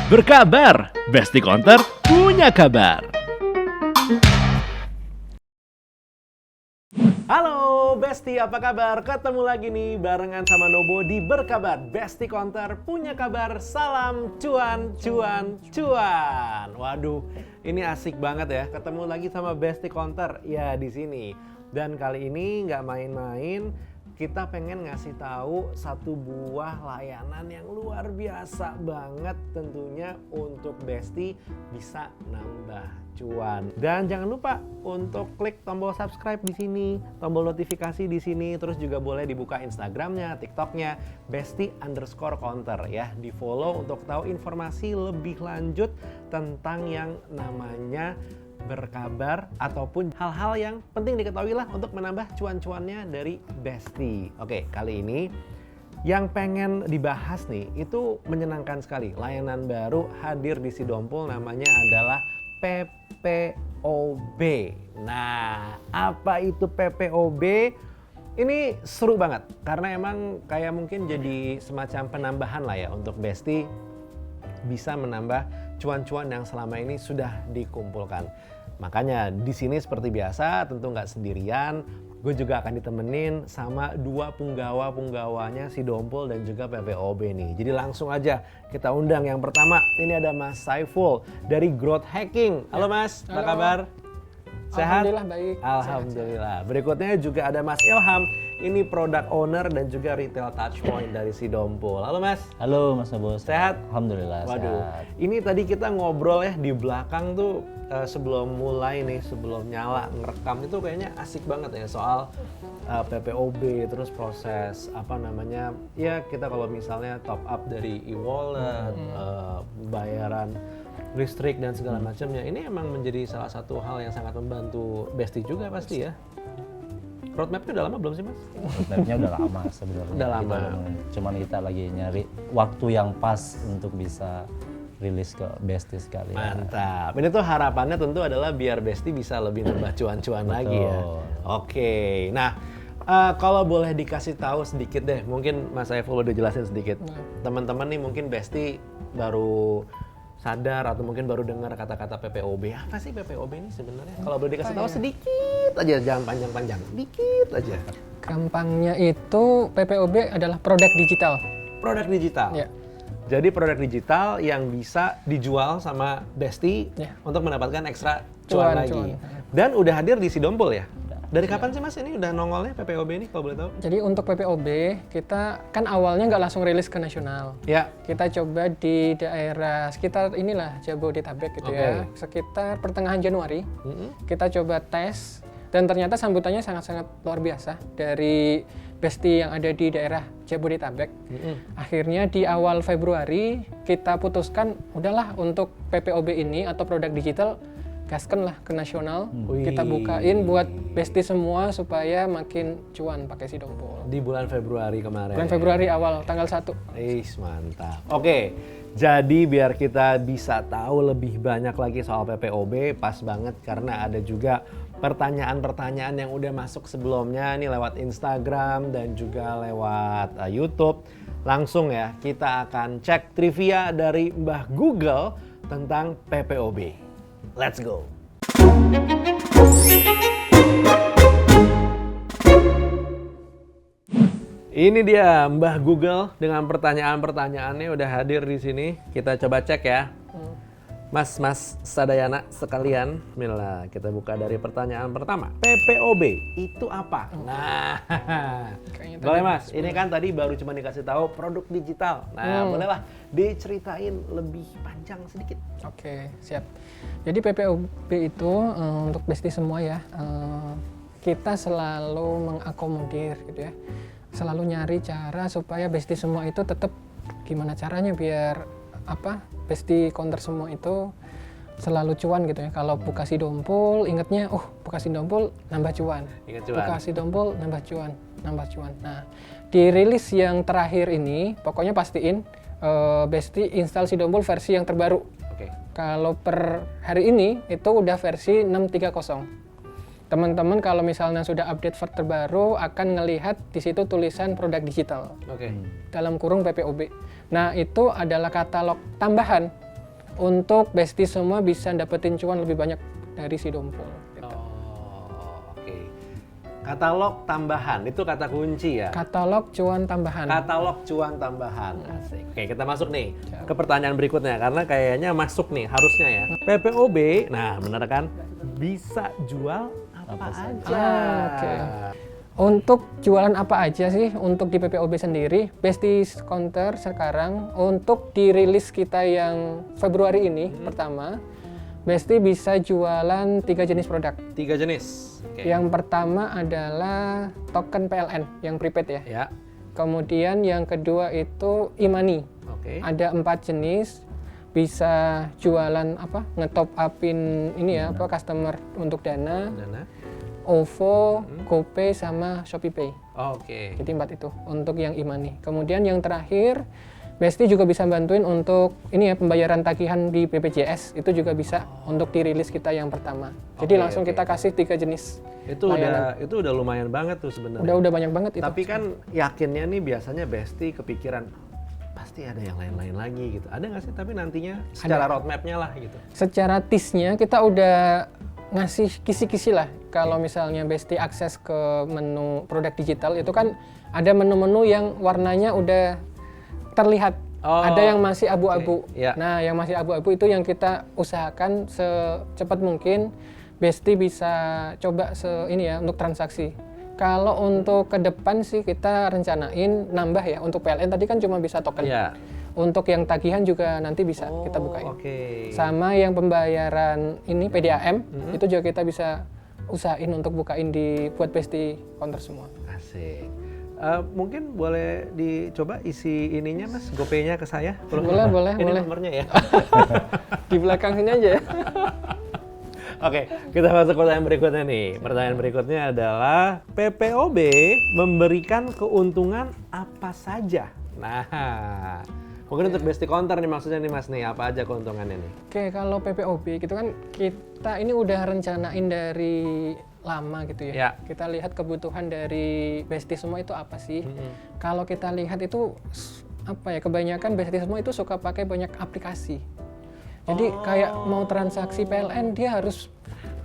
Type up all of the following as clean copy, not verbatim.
Berkabar, Besti Counter punya kabar. Halo Besti, apa kabar? Ketemu lagi nih barengan sama Nobo di Berkabar. Besti Counter punya kabar, salam cuan, cuan, cuan. Waduh, ini asik banget ya, ketemu lagi sama Besti Counter ya di sini. Dan kali ini nggak main-main, kita pengen ngasih tahu satu buah layanan yang luar biasa banget tentunya untuk Besti bisa nambah cuan. Dan jangan lupa untuk klik tombol subscribe di sini, tombol notifikasi di sini, terus juga boleh dibuka Instagramnya, TikToknya Besti_Counter ya, di follow untuk tahu informasi lebih lanjut tentang yang namanya berkabar ataupun hal-hal yang penting diketahui lah untuk menambah cuan-cuannya dari Besti. Oke, kali ini yang pengen dibahas nih itu menyenangkan sekali. Layanan baru hadir di Sidompul, namanya adalah PPOB. Nah, apa itu PPOB? Ini seru banget karena emang kayak mungkin jadi semacam penambahan lah ya untuk Besti bisa menambah cuan-cuan yang selama ini sudah dikumpulkan. Makanya di sini seperti biasa tentu nggak sendirian, gue juga akan ditemenin sama dua punggawa-punggawanya Sidompul dan juga PPOB nih. Jadi langsung aja kita undang yang pertama, ini ada Mas Saiful dari Growth Hacking. Halo Mas, apa kabar? Sehat? Alhamdulillah baik. Alhamdulillah. Berikutnya juga ada Mas Ilham, ini product owner dan juga retail touchpoint dari Sidompul. Halo Mas. Halo Mas Nobo. Sehat? Alhamdulillah. Waduh, sehat. ini tadi kita ngobrol ya di belakang tuh sebelum mulai nih, sebelum nyala ngerekam itu kayaknya asik banget ya soal PPOB, terus proses apa namanya, ya kita kalau misalnya top up dari e-wallet, bayaran listrik dan segala macamnya, ini emang menjadi salah satu hal yang sangat membantu Besti juga pasti ya. Roadmap-nya udah lama belum sih Mas? Roadmap-nya udah lama sebenarnya. Udah lama. Cuman kita lagi nyari waktu yang pas untuk bisa rilis ke Besti sekali. Mantap. Ini tuh harapannya tentu adalah biar Besti bisa lebih nambah cuan-cuan lagi ya. Oke. Nah, kalau boleh dikasih tahu sedikit deh, mungkin Mas Saiful udah jelasin sedikit. Teman-teman nih mungkin Besti baru sadar atau mungkin baru dengar kata-kata PPOB. Apa sih PPOB ini sebenarnya? Kalau boleh dikasih tahu sedikit aja, jangan panjang-panjang, dikit aja. Gampangnya itu PPOB adalah produk digital. Produk digital. Ya. Jadi produk digital yang bisa dijual sama Besti Ya. untuk mendapatkan ekstra cuan lagi. Cuan. Dan udah hadir di Sidompul ya? Dari kapan sih Mas ini udah nongolnya PPOB ini kalau boleh tahu? Jadi untuk PPOB kita kan awalnya nggak langsung rilis ke nasional. Ya. Kita coba di daerah sekitar inilah Jabodetabek gitu ya. Sekitar pertengahan Januari kita coba tes dan ternyata sambutannya sangat-sangat luar biasa dari Besti yang ada di daerah Jabodetabek. Akhirnya di awal Februari kita putuskan udahlah untuk PPOB ini atau produk digital gaskan lah ke nasional. Kita bukain buat Besti semua supaya makin cuan pakai Sidompul. Di bulan Februari kemarin. Bulan Februari awal tanggal 1. Mantap. Oke. Jadi biar kita bisa tahu lebih banyak lagi soal PPOB, pas banget karena ada juga pertanyaan-pertanyaan yang udah masuk sebelumnya nih lewat Instagram dan juga lewat YouTube. Langsung ya, kita akan cek trivia dari Mbah Google tentang PPOB. Let's go. Ini dia Mbah Google dengan pertanyaan-pertanyaannya udah hadir di sini. Kita coba cek ya. Mas Sadayana sekalian, bismillah, kita buka dari pertanyaan pertama. PPOB itu apa? Nah, boleh Mas, ini kan tadi baru cuma dikasih tahu produk digital. Nah, bolehlah diceritain lebih panjang sedikit. Oke, siap. Jadi PPOB itu untuk Besti semua ya, kita selalu mengakomodir gitu ya. Selalu nyari cara supaya Besti semua itu tetap gimana caranya biar Besti Counter semua itu selalu cuan gitu ya. Kalau buka Sidompul, ingatnya, buka Sidompul nambah cuan. Buka Sidompul nambah cuan, nambah cuan. Nah, di rilis yang terakhir ini, pokoknya pastiin Besti install Sidompul versi yang terbaru. Kalau per hari ini itu udah versi 630. Teman-teman kalau misalnya sudah update terbaru akan ngelihat di situ tulisan produk digital. Dalam kurung PPOB. Nah, itu adalah katalog tambahan untuk bestie semua bisa dapetin cuan lebih banyak dari Sidompol. Gitu. Oh, oke. Katalog tambahan itu kata kunci ya. Katalog cuan tambahan. Katalog cuan tambahan. Asik. Oke, kita masuk nih ke pertanyaan berikutnya karena kayaknya masuk nih harusnya ya. PPOB, nah bener kan? Bisa jual apa aja. Oke. Untuk jualan apa aja sih untuk di PPOB sendiri? Bestie Counter sekarang untuk dirilis kita yang Februari ini pertama, Bestie bisa jualan 3 jenis produk. 3 jenis. Oke. Yang pertama adalah token PLN yang prepaid ya. Ya. Kemudian yang kedua itu e-money. Oke. Ada 4 jenis. Bisa jualan apa? Ngetop upin ini ya, apa customer untuk dana, Dana. OVO, GoPay sama ShopeePay. Oke. Jadi 4 itu untuk yang e-money. Kemudian yang terakhir, Bestie juga bisa bantuin untuk ini ya pembayaran tagihan di BPJS itu juga bisa untuk dirilis kita yang pertama. Jadi Oke, langsung oke. kita kasih 3 jenis. Itu layanan. udah lumayan banget tuh sebenarnya. Udah banyak banget itu. Tapi kan yakinnya nih biasanya Bestie kepikiran pasti ada yang lain-lain lagi gitu. Ada nggak sih? Tapi nantinya secara roadmap-nya lah gitu. Secara TIS-nya kita udah ngasih kisi-kisi lah. Kalau misalnya Bestie akses ke menu produk digital itu kan ada menu-menu yang warnanya udah terlihat. Oh, Ada yang masih abu-abu. oke, ya. Nah, yang masih abu-abu itu yang kita usahakan secepat mungkin Bestie bisa coba untuk transaksi. Kalau untuk ke depan sih kita rencanain nambah ya untuk PLN tadi kan cuma bisa token. Iya. Untuk yang tagihan juga nanti bisa kita bukain. Oke. Sama yang pembayaran ini PDAM itu juga kita bisa usahain untuk bukain buat Bestie Counter semua. Asik. Mungkin boleh dicoba isi ininya Mas, GoPay-nya ke saya? Boleh. Ini nomornya ya. Di belakang sini aja ya. Oke, kita masuk ke pertanyaan berikutnya nih. Pertanyaan berikutnya adalah PPOB memberikan keuntungan apa saja? Nah, mungkin untuk Bestie Counter nih maksudnya nih Mas nih, apa aja keuntungannya nih? Oke, kalau PPOB gitu kan kita ini udah rencanain dari lama gitu ya. Ya. Kita lihat kebutuhan dari Bestie semua itu apa sih? Kalau kita lihat itu apa ya, kebanyakan Bestie semua itu suka pakai banyak aplikasi. Jadi kayak mau transaksi PLN dia harus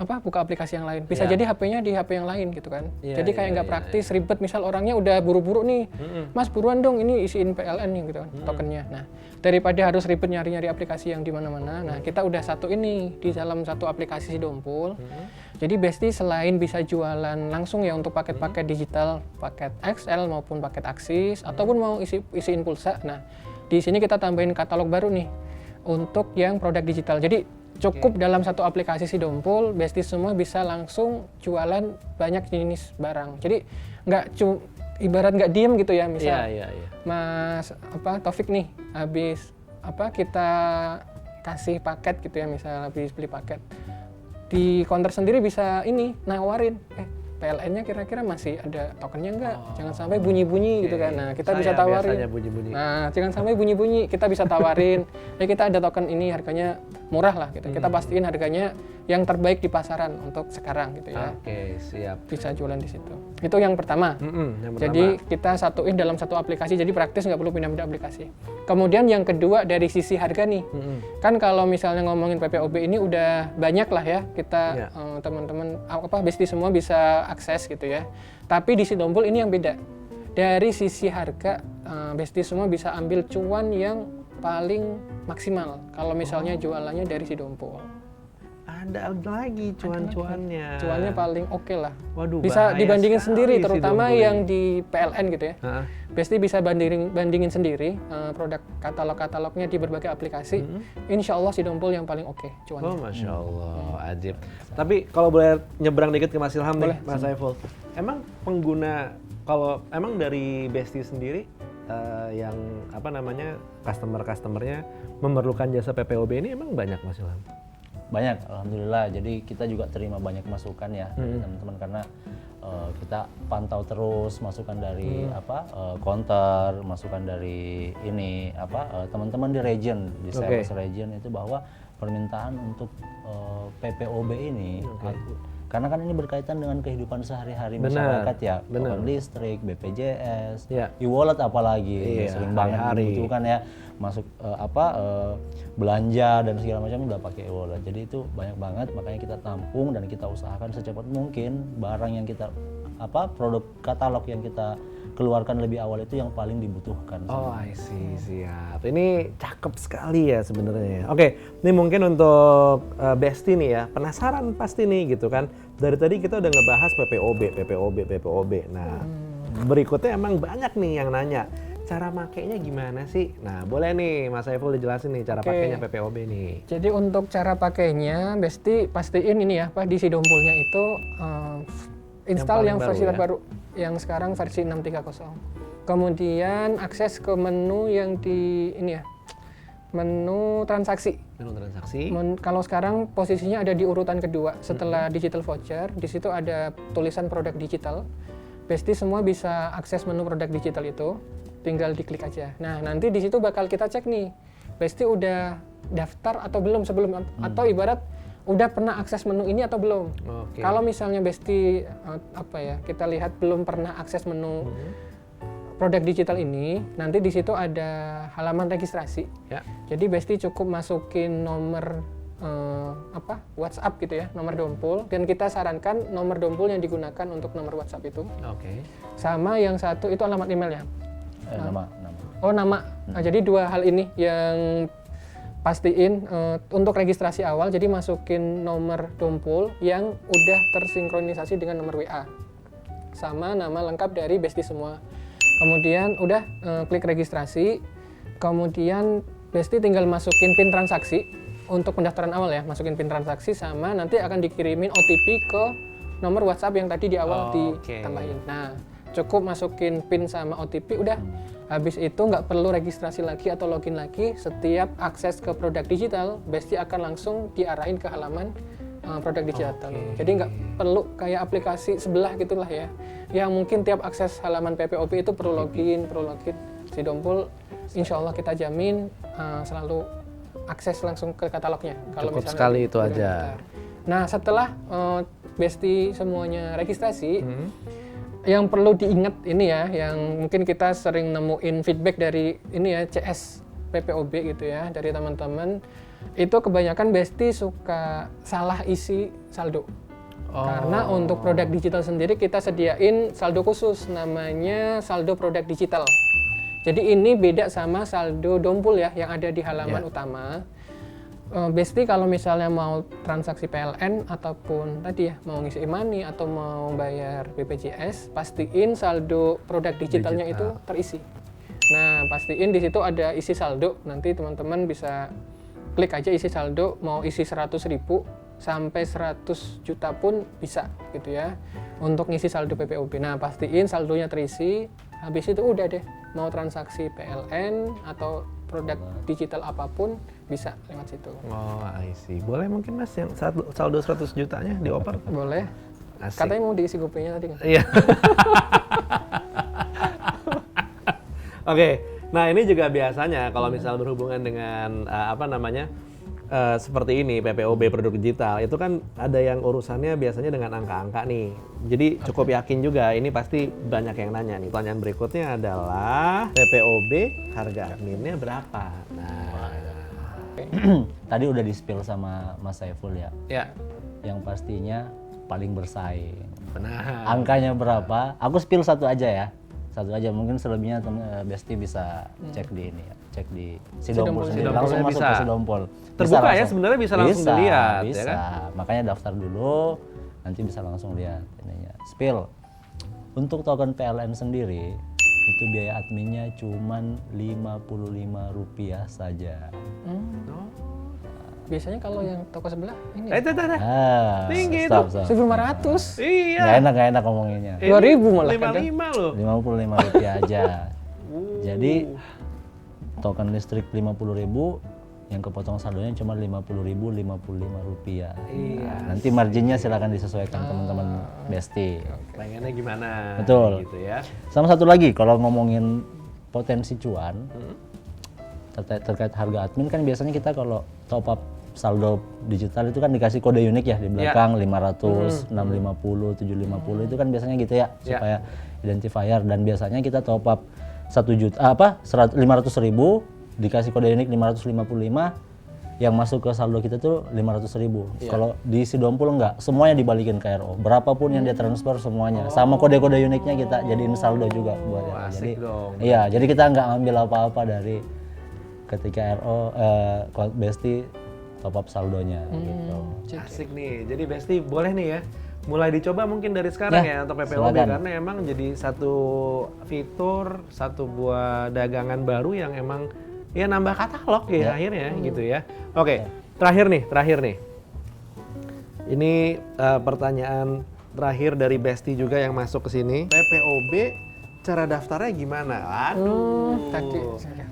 buka aplikasi yang lain. Bisa Ya. jadi HP-nya di HP yang lain gitu kan. Ya, jadi kayak ya, nggak ya, praktis, ribet. Misal orangnya udah buru-buru nih, Mas buruan dong ini isiin PLN nih gitu kan, tokennya. Nah daripada harus ribet nyari-nyari aplikasi yang di mana-mana, nah kita udah satu ini di dalam satu aplikasi Sidompol. Jadi Bestie selain bisa jualan langsung ya untuk paket-paket digital, paket XL maupun paket Axis, ataupun mau isiin pulsa. Nah di sini kita tambahin katalog baru nih untuk yang produk digital. Jadi cukup dalam satu aplikasi Sidompol, Bestie semua bisa langsung jualan banyak jenis barang. Jadi ibarat nggak diem gitu ya, misal Iya. Mas Taufik nih habis kita kasih paket gitu ya, misal habis beli paket di counter sendiri bisa nawarin PLN-nya kira-kira masih ada tokennya nggak? Jangan sampai bunyi-bunyi gitu kan. Nah, kita bisa tawarin. Biasanya bunyi-bunyi. Nah, jangan sampai bunyi-bunyi, kita bisa tawarin. Kita ada token ini harganya murah lah gitu. Kita pastiin harganya yang terbaik di pasaran untuk sekarang gitu ya. Oke, siap. Bisa jualan di situ. Itu yang pertama. Yang pertama. Jadi kita satuin dalam satu aplikasi, jadi praktis nggak perlu pindah-pindah aplikasi. Kemudian yang kedua dari sisi harga nih. Kan kalau misalnya ngomongin PPOB ini udah banyak lah ya, kita teman-teman Bestie semua bisa akses gitu ya. Tapi di Sidompol ini yang beda. Dari sisi harga, Bestie semua bisa ambil cuan yang paling maksimal kalau misalnya jualannya dari Sidompol. Ada lagi cuan-cuannya. Cuannya paling oke lah. Waduh, bisa bahaya dibandingin sekali sendiri, si terutama Dompol yang ini. di PLN gitu ya. Heeh. Bestie bisa bandingin sendiri produk katalognya di berbagai aplikasi. Insya Allah Sidompol yang paling oke cuannya. Oh, Masya Allah, ajib. Tapi kalau boleh nyebrang dikit ke Mas Ilham nih, Boleh. Mas Saiful. Emang emang dari Bestie sendiri yang customer-customernya memerlukan jasa PPOB ini emang banyak Mas Ilham? Banyak, alhamdulillah. Jadi kita juga terima banyak masukan ya dari teman-teman karena kita pantau terus masukan dari counter, masukan dari teman-teman di region, di sales region itu bahwa permintaan untuk PPOB ini Karena kan ini berkaitan dengan kehidupan sehari-hari Benar, masyarakat ya, benar. token listrik, BPJS, Ya. e-wallet apalagi Iya, sering banget hari-hari. dibutuhkan ya, masuk belanja dan segala macam udah pakai e-wallet. Jadi itu banyak banget, makanya kita tampung dan kita usahakan secepat mungkin barang yang kita produk katalog yang kita keluarkan lebih awal itu yang paling dibutuhkan. Oh, I see, siap. Ini cakep sekali ya sebenarnya. Oke, ini mungkin untuk Besti nih ya, penasaran pasti nih gitu kan. Dari tadi kita udah ngebahas PPOB. Nah, berikutnya emang banyak nih yang nanya, cara makainya gimana sih? Nah, boleh nih Mas Saiful dijelasin nih cara Oke. pakainya PPOB nih. Jadi untuk cara pakainya, Besti pastiin ini ya, di sidompulnya itu install paling yang baru versi ya? terbaru, yang sekarang versi 630. Kemudian akses ke menu yang di ini ya, menu transaksi. Menu transaksi. Kalau sekarang posisinya ada di urutan kedua setelah digital voucher. Di situ ada tulisan produk digital. Besti semua bisa akses menu produk digital itu, tinggal diklik aja. Nah, nanti di situ bakal kita cek nih, Besti udah daftar atau belum sebelum, atau ibarat udah pernah akses menu ini atau belum. Oke. Kalau misalnya Besti kita lihat belum pernah akses menu produk digital ini, nanti di situ ada halaman registrasi. Ya. Jadi Besti cukup masukin nomor WhatsApp gitu ya, nomor dompul, dan kita sarankan nomor dompul yang digunakan untuk nomor WhatsApp itu. Oke. Sama yang satu itu alamat emailnya. Nama. Oh, nama. Nah, jadi dua hal ini yang pastiin untuk registrasi awal, jadi masukin nomor dompul yang udah tersinkronisasi dengan nomor WA. Sama nama lengkap dari Besti semua. Kemudian udah klik registrasi, kemudian Besti tinggal masukin PIN transaksi untuk pendaftaran awal ya, masukin PIN transaksi sama nanti akan dikirimin OTP ke nomor WhatsApp yang tadi di awal Oke. ditambahin. Nah, cukup masukin PIN sama OTP udah. Habis itu nggak perlu registrasi lagi atau login lagi. Setiap akses ke produk digital, Besti akan langsung diarahin ke halaman produk digital. Oke. Jadi nggak perlu kayak aplikasi sebelah gitulah ya. Yang mungkin tiap akses halaman PPOB itu perlu login. Si Dompul, insya Allah kita jamin selalu akses langsung ke katalognya. Cukup sekali itu udah aja. daftar. Nah, setelah Besti semuanya registrasi, yang perlu diingat ini ya, yang mungkin kita sering nemuin feedback dari ini ya, CS PPOB gitu ya, dari teman-teman, itu kebanyakan Besti suka salah isi saldo. Karena untuk produk digital sendiri kita sediain saldo khusus, namanya saldo produk digital. Jadi ini beda sama saldo dompul ya, yang ada di halaman utama. Besti kalau misalnya mau transaksi PLN ataupun tadi ya mau ngisi e-money atau mau bayar BPJS, pastiin saldo produk digitalnya itu terisi. Nah, pastiin di situ ada isi saldo. Nanti teman-teman bisa klik aja isi saldo, mau isi 100.000 sampai 100 juta pun bisa gitu ya. Untuk ngisi saldo PPOB. Nah, pastiin saldonya terisi. Habis itu udah deh, mau transaksi PLN atau produk digital apapun bisa lewat situ. Oh, I see. Boleh mungkin Mas yang saldo 100 jutanya dioper? Boleh. Asik. Katanya mau diisi GoPay-nya tadi nggak? Iya. Oke. Nah, ini juga biasanya kalau misal berhubungan dengan seperti ini PPOB produk digital, itu kan ada yang urusannya biasanya dengan angka-angka nih. Jadi cukup yakin juga ini pasti banyak yang nanya nih. Pertanyaan berikutnya adalah PPOB harga adminnya berapa? Nah, Tadi udah di-spill sama Mas Saiful ya. ya, Yang pastinya paling bersaing. benar. Angkanya berapa? Aku spill satu aja ya. Satu aja, mungkin selebihnya Besti bisa cek di ini ya. Cek di Sidompul sendiri. Sidompulnya Langsung masuk bisa. ke Sidompul. Terbuka ya, langsung. sebenarnya bisa langsung dilihat, Bisa, ya kan? Makanya daftar dulu, nanti bisa langsung lihat ininya. Spill. Untuk token PLN sendiri, itu biaya adminnya cuman Rp55 saja. Biasanya kalau yang toko sebelah ini Tinggi stop, itu. stop. 1.500. Iya. Nggak enak ngomonginnya. 2.000 malah kadang. 55 loh. Rp55 aja. Jadi token listrik 50.000, yang kepotong saldonya cuma Rp50.055. Iya. Nah, nanti marginnya silakan disesuaikan teman-teman Besti. Pengennya gimana? Betul. Gitu ya. Sama satu lagi, kalau ngomongin potensi cuan terkait harga admin kan biasanya kita kalau top up saldo digital itu kan dikasih kode unik ya di belakang 500, 650, 750 itu kan biasanya gitu ya supaya identifier, dan biasanya kita top up 1 juta 500.000 dikasih kode unik 555, yang masuk ke saldo kita tuh 500.000. Kalau di si Dompul enggak, semuanya dibalikin ke RO. Berapapun yang dia transfer semuanya. Sama kode-kode uniknya kita jadiin saldo juga buat RO. Jadi iya, jadi kita nggak ngambil apa-apa dari ketika RO Besti top up saldonya gitu. Asik nih. Jadi Besti boleh nih ya. Mulai dicoba mungkin dari sekarang ya untuk PPOB, karena emang jadi satu fitur, satu buah dagangan baru yang emang ya nambah katalog ya akhirnya gitu ya. Oke, terakhir nih. Ini pertanyaan terakhir dari Besti juga yang masuk ke sini. PPOB cara daftarnya gimana? Aduh.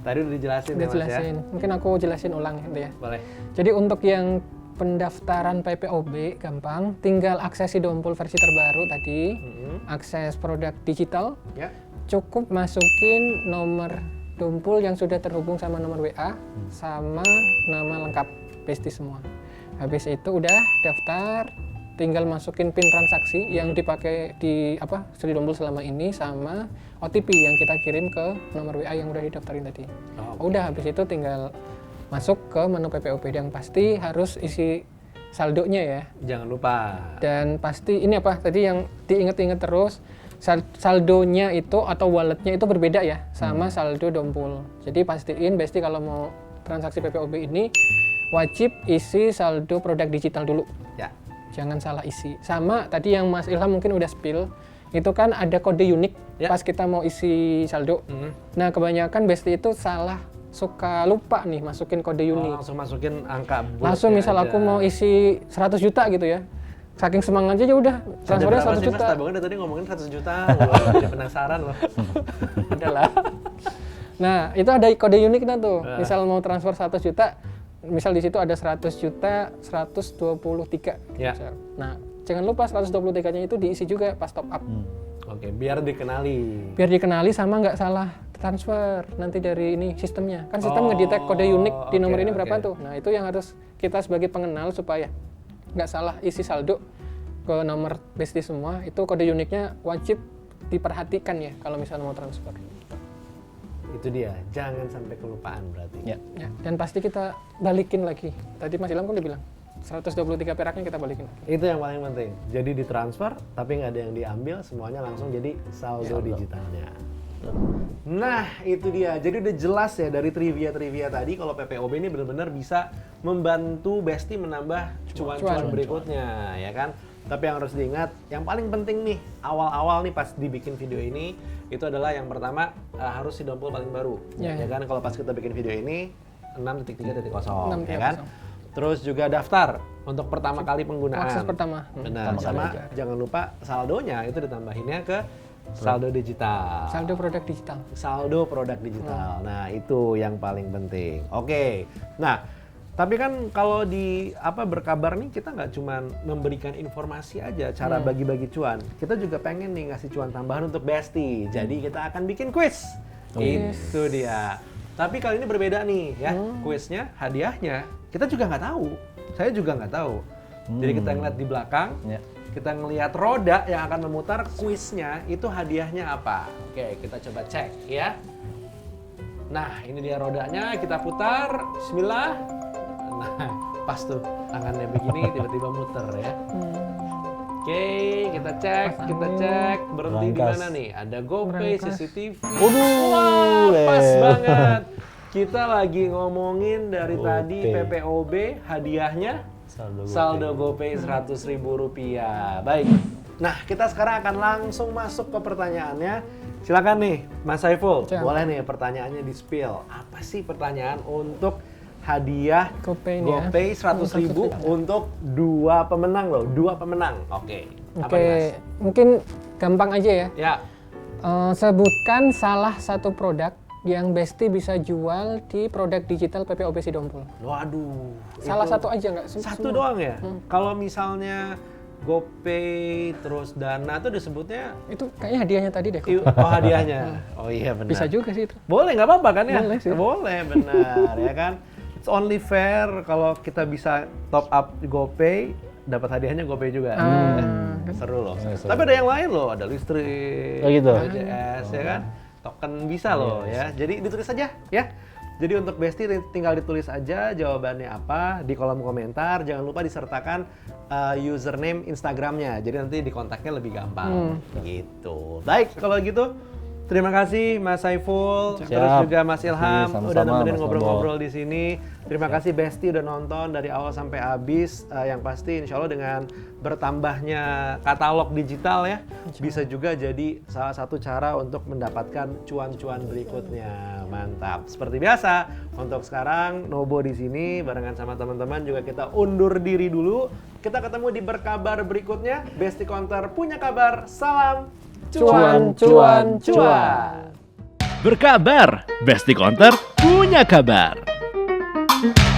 Tadi udah dijelasin ya Mas ya. Mungkin aku jelasin ulang gitu ya. Boleh. Jadi untuk yang pendaftaran PPOB gampang, tinggal akses si Dompul versi terbaru tadi, akses produk digital. Ya. Cukup masukin nomor Dompul yang sudah terhubung sama nomor WA sama nama lengkap Besti semua. Habis itu udah daftar, tinggal masukin PIN transaksi yang dipakai di Sri Dompul selama ini sama OTP yang kita kirim ke nomor WA yang udah didaftarin tadi. Udah habis itu tinggal masuk ke menu PPOB, yang pasti harus isi saldonya ya. Jangan lupa. Dan pasti ini tadi yang diinget-inget terus, saldonya itu atau walletnya itu berbeda ya sama saldo Dompul. Jadi pastiin Besti kalau mau transaksi PPOB ini wajib isi saldo produk digital dulu. Ya. Jangan salah isi. Sama tadi yang Mas Ilham mungkin udah spill, itu kan ada kode unik pas kita mau isi saldo. Nah kebanyakan Besti itu suka lupa nih masukin kode unik. Langsung masukin angka. Langsung misal aku mau isi 100 juta gitu ya. Saking semangatnya aja udah transfernya 100 juta. Mas Tabungan dari tadi ngomongin 100 juta, jadi penasaran loh. Adalah. Nah, itu ada kode uniknya tuh. Misal mau transfer 100 juta, misal di situ ada 100 juta 123. Ya. Nah, jangan lupa 123-nya itu diisi juga pas top up. Oke, biar dikenali. Biar dikenali sama nggak salah transfer nanti dari ini sistemnya. Kan sistem ngedetect kode unik di nomor ini berapa tuh. Nah, itu yang harus kita sebagai pengenal supaya nggak salah isi saldo ke nomor Besti semua, itu kode uniknya wajib diperhatikan ya kalau misalnya mau transfer. Itu dia, jangan sampai kelupaan berarti. Ya, dan pasti kita balikin lagi. Tadi Mas Ilham kan udah bilang 123 peraknya kita balikin lagi. Itu yang paling penting. Jadi ditransfer tapi nggak ada yang diambil, semuanya langsung jadi saldo digitalnya. Nah itu dia, jadi udah jelas ya dari trivia tadi kalau PPOB ini benar-benar bisa membantu Besti menambah cuan-cuan berikutnya ya kan. Tapi yang harus diingat, yang paling penting nih awal-awal nih pas dibikin video ini, itu adalah yang pertama harus si Dompul paling baru ya kan. Kalau pas kita bikin video ini 6.3.0 ya kan. Terus juga daftar untuk pertama kali penggunaan. Akses pertama. Benar, sama jangan lupa saldonya itu ditambahinnya ke saldo digital. Saldo produk digital. Saldo produk digital. Nah, itu yang paling penting. Oke. Nah, tapi kan kalau di berkabar nih kita nggak cuma memberikan informasi aja cara bagi-bagi cuan. Kita juga pengen nih ngasih cuan tambahan untuk Besti. Jadi kita akan bikin quiz. Itu dia. Tapi kali ini berbeda nih ya. Quiznya, hadiahnya kita juga nggak tahu. Saya juga nggak tahu. Jadi kita ngeliat di belakang. Kita ngelihat roda yang akan memutar, kuisnya itu hadiahnya apa. Oke, kita coba cek ya. Nah, ini dia rodanya, kita putar. Bismillah. Nah, pas tuh tangannya begini tiba-tiba muter ya. Oke, kita cek. Berhenti di mana nih? Ada GoPay, CCTV. Waduh, Pas banget. Kita lagi ngomongin dari tadi PPOB, hadiahnya saldo GoPay Rp100.000. Baik. Nah, kita sekarang akan langsung masuk ke pertanyaannya. Silakan nih, Mas Saiful. Boleh nih pertanyaannya di-spill. Apa sih pertanyaan untuk hadiah GoPay 100.000 untuk dua pemenang loh, Oke. Mungkin gampang aja ya. Ya. Sebutkan salah satu produk yang Besti bisa jual di produk digital PPOB Si Dompul. Waduh. Salah satu aja nggak? Satu doang ya? Kalau misalnya GoPay terus Dana tuh disebutnya itu kayaknya hadiahnya tadi deh. Oh hadiahnya. Oh iya benar. Bisa juga sih itu. Boleh nggak apa-apa kan ya? Boleh sih. Boleh benar ya kan. it's only fair kalau kita bisa top up GoPay, dapat hadiahnya GoPay juga. Seru loh. Seru. Tapi ada yang lain loh, ada listrik, Oh gitu? BPJS ya kan, token bisa loh ya. Jadi ditulis aja ya. Jadi untuk Besti tinggal ditulis aja jawabannya apa di kolom komentar. Jangan lupa disertakan username Instagramnya. Jadi nanti di kontaknya lebih gampang. Gitu. Baik kalau gitu. Terima kasih Mas Saiful, terus Siap. juga Mas Ilham Sama-sama, udah nemenin Mas ngobrol-ngobrol di sini. Terima kasih Besti udah nonton dari awal sampai habis. Yang pasti insya Allah dengan bertambahnya katalog digital ya, bisa juga jadi salah satu cara untuk mendapatkan cuan-cuan berikutnya. Mantap. Seperti biasa, untuk sekarang Nobo di sini barengan sama teman-teman juga kita undur diri dulu. Kita ketemu di berkabar berikutnya. Besti Counter punya kabar. Salam Cuan, cuan, cuan. Berkabar, Besti Counter punya kabar.